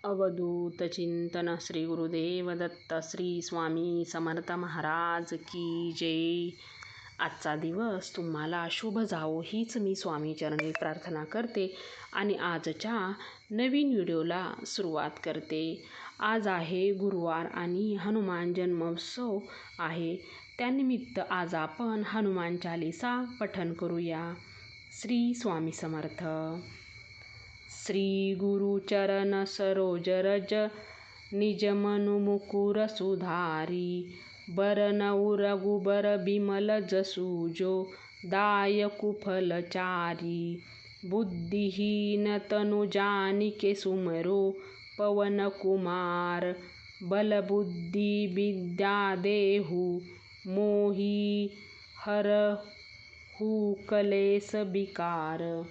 अवधूत चिंतन श्री गुरुदेव दत्त श्री स्वामी समर्थ महाराज की जय. आजचा दिवस तुम्हाला शुभ जावो हीच मी स्वामीचरणी प्रार्थना करते आणि आजच्या नवीन व्हिडिओला सुरुवात करते. आज आहे गुरुवार आणि हनुमान जन्मोत्सव आहे. त्यानिमित्त आज आपण हनुमान चालीसा पठण करूया. श्री स्वामी समर्थ. श्री गुरु चरण सरोज रज निज मनु मुकुर सुधारी. बरनउ रघुबर बिमल जसु जो दायकु फलचारी. बुद्धिहीन तनु जानिके सुमरो पवन कुमार. बल बुद्धि विद्या देहु मोहि हरहु कलेस विकार.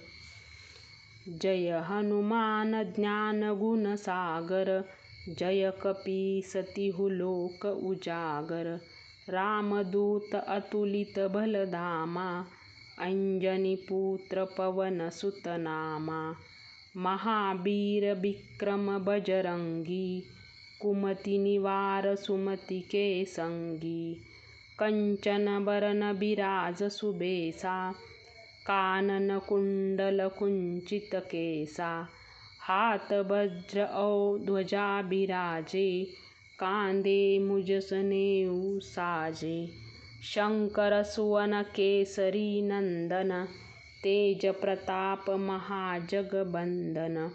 जय हनुमान ज्ञान गुण सागर. जय कपीसतिहु लोक उजागर. रामदूत अतुलित बलधामा. अंजनी पुत्र पवन सुत नामा. महावीर विक्रम बजरंगी. कुमति निवार सुमति के संगी. कंचन बरन बिराज सुबेसा. कानन कुंडल कुंचित केसा. हाथ वज्र औ ध्वजा बिराजे. कांधे मुज सनेऊ साजे. शंकर सुवन केसरी नंदन. तेज प्रताप महाजगबंदन.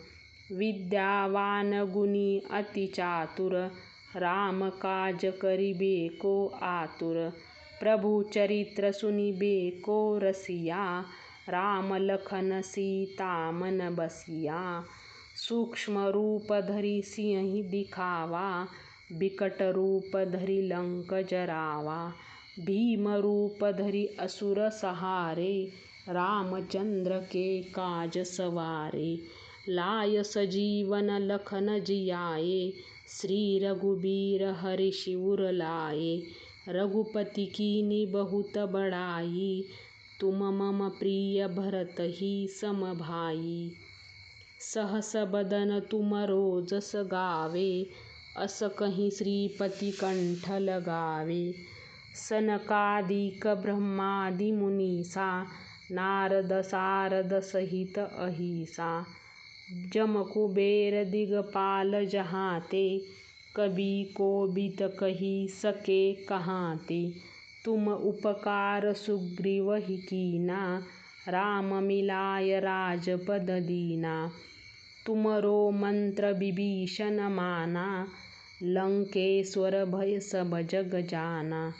विद्यावान गुणी अति चातुर. राम काज करिबेको आतुर. प्रभु चरित्र सुनिबेको रसिया. राम लखन सीता मन बसिया. सूक्ष्म रूप धरि सिंह दिखावा. बिकट रूप धरि लंक जरावा. भीम रूप धरि असुर सहारे. रामचंद्र के काज सवारे. लाय सजीवन लखन जियाए. श्री रघुबीर हरि शिवर लाए. रघुपति कीन्ही बहुत बड़ाई. तुम मम प्रिय भरत ही सम भाई. सहस बदन तुम रोजस गावे. अस कहीं श्रीपति कंठ लगावे. सनकादिक ब्रह्मादि मुनीसा. नारद सारद सहित अहिसा. जम कुबेर दिगपाल जहाते. कबि कोबिद कही सके कहाते. तुम उपकार सुग्रीव ही कीना. राम मिलाय राजपद दीना. तुमरो मंत्र विभीषण माना. लंकेश्वर भय सब जग जाना.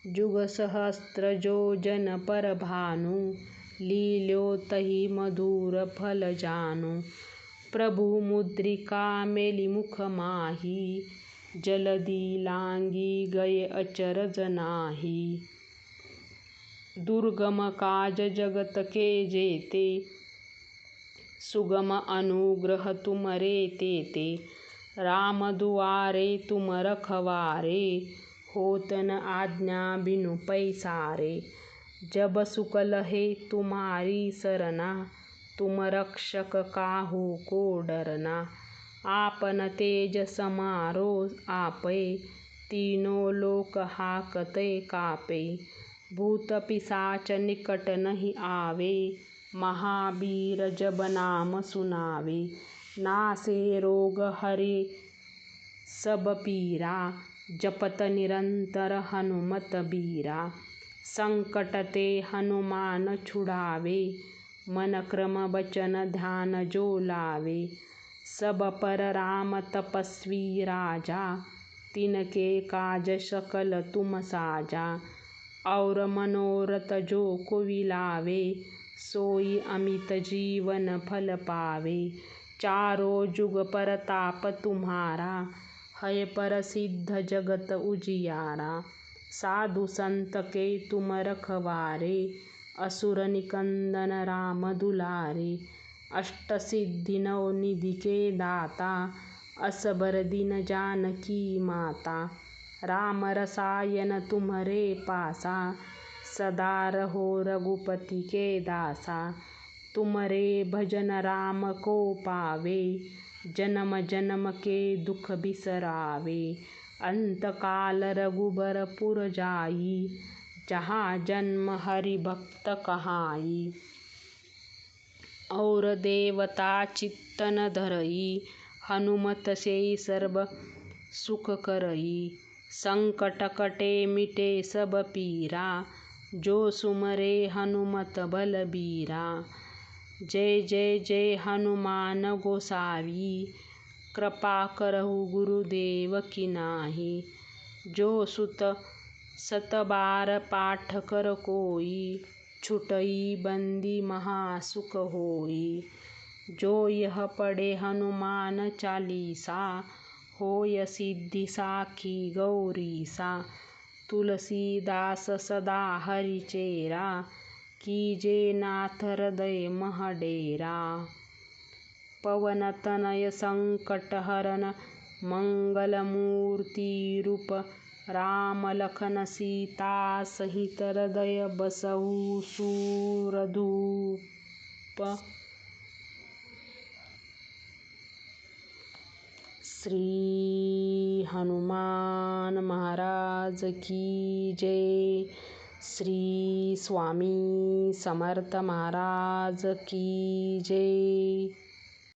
जुग सहस्त्र जो जन पर भानु. लील्यो तहि मधुर फल जानु. प्रभु मुद्रिका मेलि मुख माही. जलधि लांघि गए अचरज नाही. दुर्गम काज जगत के जेते. सुगम अनुग्रह तुमरे तेते. राम दुआरे तुम रखवारे. होत न आज्ञा बिनु पैसारे. जब सुख लहे तुम्हारी सरना. तुम रक्षक काहू को डरना. आपन तेज समारो आपै. तीनों लोक हाकते कापै. भूत पिशाच निकट नहीं आवे. महावीर जब नाम सुनावे. नासे रोग हरे सब पीरा. जपत निरंतर हनुमत बीरा. संकट ते हनुमान छुड़ावे. मन क्रम वचन ध्यान जो लावे. सब पर राम तपस्वी राजा. तिनके काज सकल तुम साजा. और मनोरथ जो कोई लावे. सोई अमित जीवन फल पावे. चारों जुग परताप तुम्हारा. है प्रसिद्ध जगत उजियारा. साधु संत के तुम रखवारे. असुर निकंदन राम दुलारे. अष्ट सिद्धि नौ निधि के दाता. असबर दीन जानकी माता. राम रसायन तुम्हरे पासा. सदा रहो रघुपति के दासा. तुमरे भजन राम को पावे। जन्म जन्म के दुख बिसरावे, अंतकाल रघुबरपुर जाई, जहाँ जन्म हरि भक्त कहाई। और देवता चित्तन धरई, हनुमत से सर्व सुख करई। संकट कटे मिटे सब पीरा, जो सुमरे हनुमत बलबीरा। जय जय जय हनुमान गोसावी, कृपा करहु गुरुदेव की नाही। जो सुत 7 बार पाठ कर कोई, छुटई बंदी महासुख होई। जो यह पढ़े हनुमान चालीसा, होय सिद्धि साखी गौरीसा। तुलसीदास सदा हरिचेरा, कीजे नाथ हृदय मह डेरा। पवन तनय संकट हरन, मंगल मूर्ति रूप, राम लखन सीता सहित हृदय बसहु सूरधूप। श्री हनुमान महाराज की जय। श्री स्वामी समर्थ महाराज की जय।